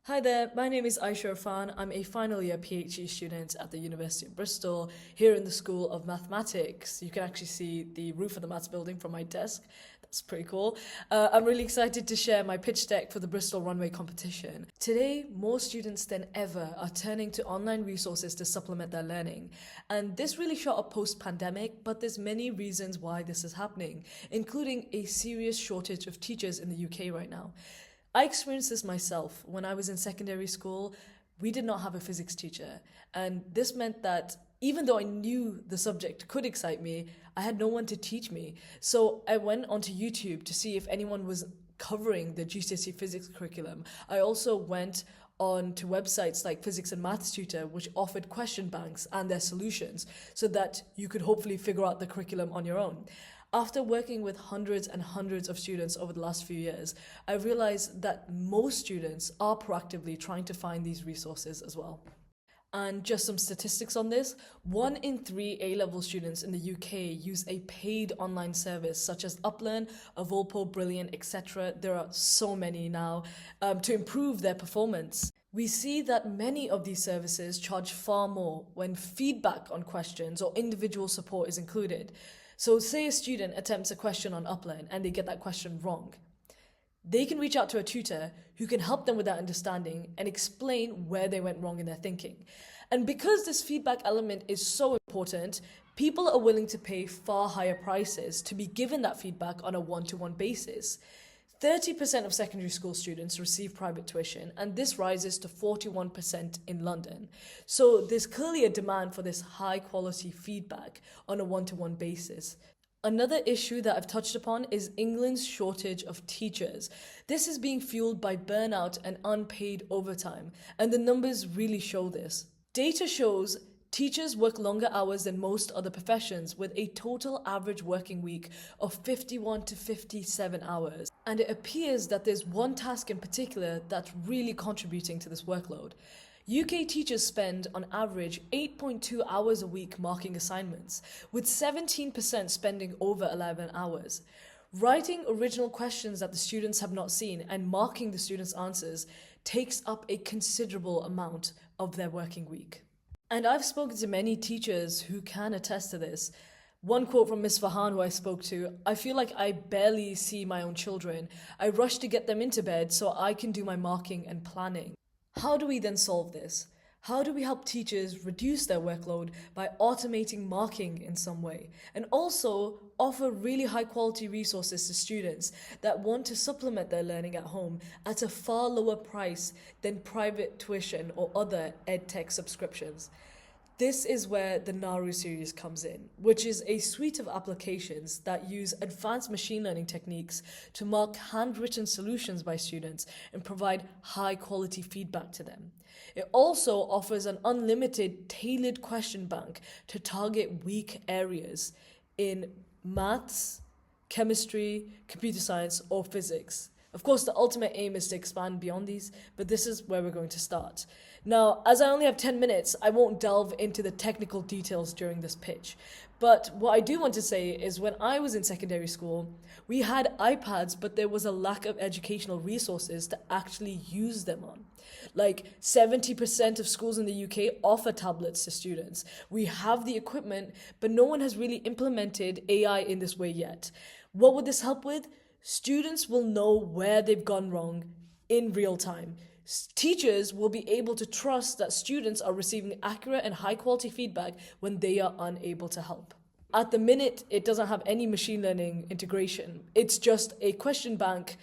Hi there, my name is Aisha Irfan. I'm a final year PhD student at the University of Bristol, here in the School of Mathematics. You can actually see the roof of the maths building from my desk. That's pretty cool. I'm really excited to share my pitch deck for the Bristol Runway competition. Today, more students than ever are turning to online resources to supplement their learning. And this really shot up post-pandemic, but there's many reasons why this is happening, including a serious shortage of teachers in the UK right now. I experienced this myself. When I was in secondary school, we did not have a physics teacher. And this meant that even though I knew the subject could excite me, I had no one to teach me. So I went onto YouTube to see if anyone was covering the GCSE physics curriculum. I also went on to websites like Physics and Maths Tutor, which offered question banks and their solutions so that you could hopefully figure out the curriculum on your own. After working with hundreds and hundreds of students over the last few years, I realized that most students are proactively trying to find these resources as well. And just some statistics on this, 1 in 3 A-level students in the UK use a paid online service such as Uplearn, Avolpo, Brilliant, etc. There are so many now to improve their performance. We see that many of these services charge far more when feedback on questions or individual support is included. So say a student attempts a question on Uplearn and they get that question wrong. They can reach out to a tutor who can help them with that understanding and explain where they went wrong in their thinking. And because this feedback element is so important, people are willing to pay far higher prices to be given that feedback on a one-to-one basis. 30% of secondary school students receive private tuition, and this rises to 41% in London. So there's clearly a demand for this high quality feedback on a one-to-one basis. Another issue that I've touched upon is England's shortage of teachers. This is being fueled by burnout and unpaid overtime, and the numbers really show this. Data shows teachers work longer hours than most other professions, with a total average working week of 51 to 57 hours. And it appears that there's one task in particular that's really contributing to this workload. UK teachers spend on average 8.2 hours a week marking assignments, with 17% spending over 11 hours. Writing original questions that the students have not seen and marking the students' answers takes up a considerable amount of their working week. And I've spoken to many teachers who can attest to this. One quote from Miss Fahan, who I spoke to: "I feel like I barely see my own children. I rush to get them into bed so I can do my marking and planning." How do we then solve this? How do we help teachers reduce their workload by automating marking in some way, and also offer really high quality resources to students that want to supplement their learning at home at a far lower price than private tuition or other edtech subscriptions? This is where the Naru series comes in, which is a suite of applications that use advanced machine learning techniques to mark handwritten solutions by students and provide high quality feedback to them. It also offers an unlimited tailored question bank to target weak areas in maths, chemistry, computer science, or physics. Of course, the ultimate aim is to expand beyond these, but this is where we're going to start. Now, as I only have 10 minutes, I won't delve into the technical details during this pitch. But what I do want to say is when I was in secondary school, we had iPads, but there was a lack of educational resources to actually use them on. Like 70% of schools in the UK offer tablets to students. We have the equipment, but no one has really implemented AI in this way yet. What would this help with? Students will know where they've gone wrong in real time. Teachers will be able to trust that students are receiving accurate and high quality feedback when they are unable to help. At the minute, it doesn't have any machine learning integration. It's just a question bank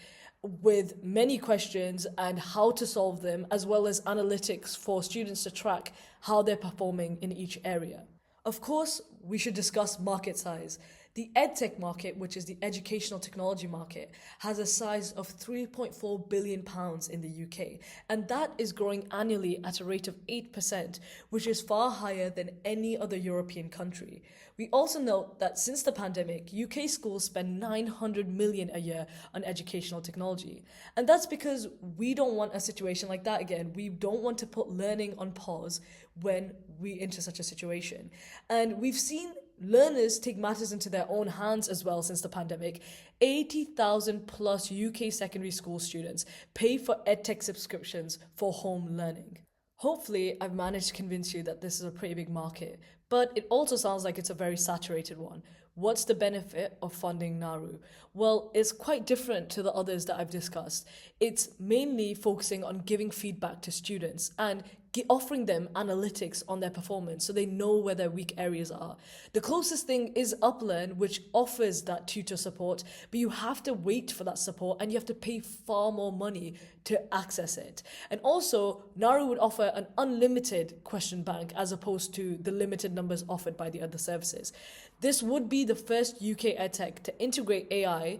with many questions and how to solve them, as well as analytics for students to track how they're performing in each area. Of course, we should discuss market size. The edtech market, which is the educational technology market, has a size of £3.4 billion in the UK, and that is growing annually at a rate of 8%, which is far higher than any other European country. We also note that since the pandemic, UK schools spend 900 million a year on educational technology. And that's because we don't want a situation like that again. We don't want to put learning on pause when we enter such a situation. And we've seen learners take matters into their own hands as well since the pandemic. 80,000 plus UK secondary school students pay for EdTech subscriptions for home learning. Hopefully, I've managed to convince you that this is a pretty big market, but it also sounds like it's a very saturated one. What's the benefit of funding Naru? Well, it's quite different to the others that I've discussed. It's mainly focusing on giving feedback to students and offering them analytics on their performance so they know where their weak areas are. The closest thing is Uplearn, which offers that tutor support, but you have to wait for that support and you have to pay far more money to access it. And also, Naru would offer an unlimited question bank as opposed to the limited numbers offered by the other services. This would be the first UK edtech to integrate AI.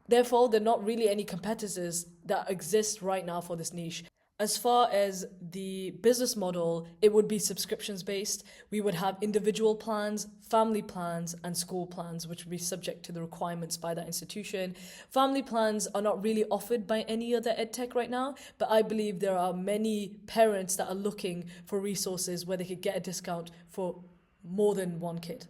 Therefore, there are not really any competitors that exist right now for this niche. As far as the business model, it would be subscriptions based. We would have individual plans, family plans, and school plans, which would be subject to the requirements by that institution. Family plans are not really offered by any other edtech right now, but I believe there are many parents that are looking for resources where they could get a discount for more than one kid.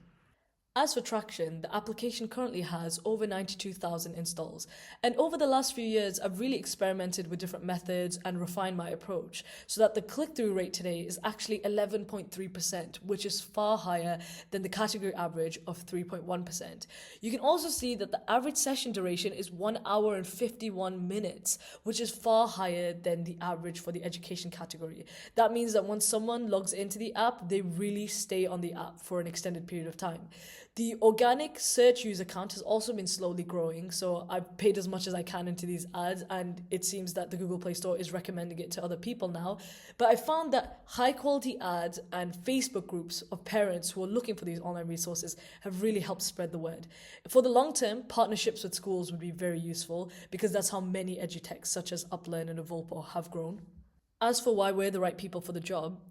As for traction, the application currently has over 92,000 installs. And over the last few years, I've really experimented with different methods and refined my approach so that the click-through rate today is actually 11.3%, which is far higher than the category average of 3.1%. You can also see that the average session duration is 1 hour and 51 minutes, which is far higher than the average for the education category. That means that once someone logs into the app, they really stay on the app for an extended period of time. The organic search user count has also been slowly growing, so I've paid as much as I can into these ads, and it seems that the Google Play Store is recommending it to other people now. But I found that high quality ads and Facebook groups of parents who are looking for these online resources have really helped spread the word. For the long term, partnerships with schools would be very useful because that's how many edutechs such as Uplearn and Evolpo have grown. As for why we're the right people for the job,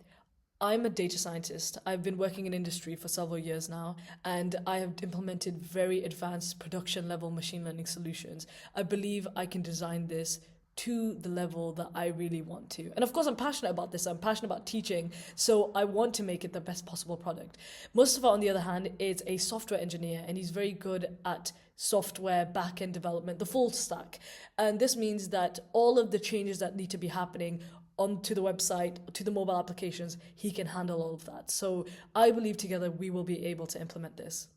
I'm a data scientist. I've been working in industry for several years now, and I have implemented very advanced production level machine learning solutions. I believe I can design this to the level that I really want to. And of course, I'm passionate about this. I'm passionate about teaching, so I want to make it the best possible product. Mustafa, on the other hand, is a software engineer, and he's very good at software back-end development, the full stack. And this means that all of the changes that need to be happening onto the website, to the mobile applications, he can handle all of that. So I believe together we will be able to implement this.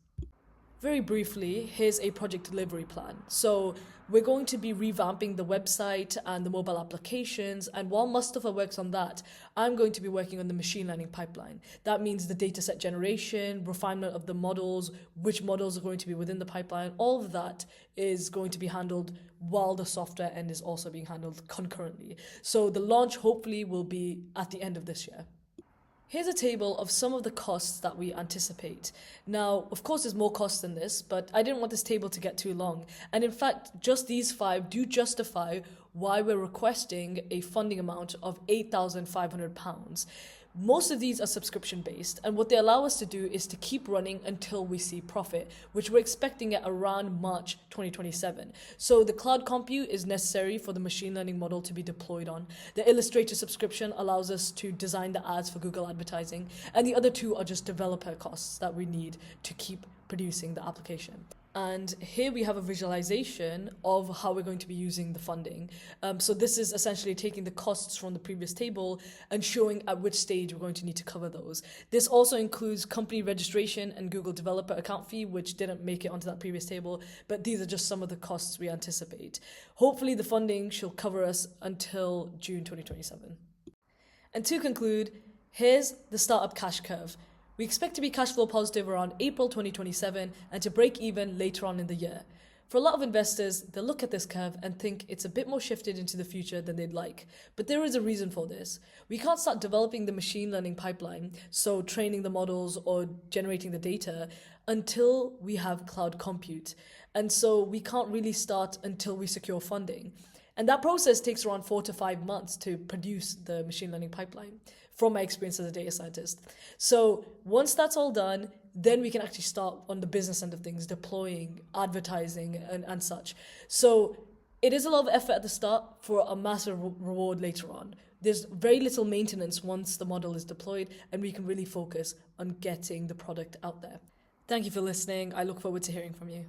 Very briefly, here's a project delivery plan. So we're going to be revamping the website and the mobile applications, and while Mustafa works on that, I'm going to be working on the machine learning pipeline. That means the dataset generation, refinement of the models, which models are going to be within the pipeline, all of that is going to be handled while the software end is also being handled concurrently. So the launch hopefully will be at the end of this year. Here's a table of some of the costs that we anticipate. Now, of course, there's more costs than this, but I didn't want this table to get too long. And in fact, just these 5 do justify why we're requesting a funding amount of £8,500. Most of these are subscription based, and what they allow us to do is to keep running until we see profit, which we're expecting at around March 2027. So the cloud compute is necessary for the machine learning model to be deployed on. The Illustrator subscription allows us to design the ads for Google advertising, and the other 2 are just developer costs that we need to keep producing the application. And here we have a visualization of how we're going to be using the funding. So this is essentially taking the costs from the previous table and showing at which stage we're going to need to cover those. This also includes company registration and Google developer account fee, which didn't make it onto that previous table, but these are just some of the costs we anticipate. Hopefully the funding shall cover us until June 2027. And to conclude, here's the startup cash curve. We expect to be cash flow positive around April 2027 and to break even later on in the year. For a lot of investors, they'll look at this curve and think it's a bit more shifted into the future than they'd like. But there is a reason for this. We can't start developing the machine learning pipeline, so training the models or generating the data, until we have cloud compute. And so we can't really start until we secure funding. And that process takes around 4 to 5 months to produce the machine learning pipeline, from my experience as a data scientist. So once that's all done, then we can actually start on the business end of things, deploying, advertising, and such. So it is a lot of effort at the start for a massive reward later on. There's very little maintenance once the model is deployed, and we can really focus on getting the product out there. Thank you for listening. I look forward to hearing from you.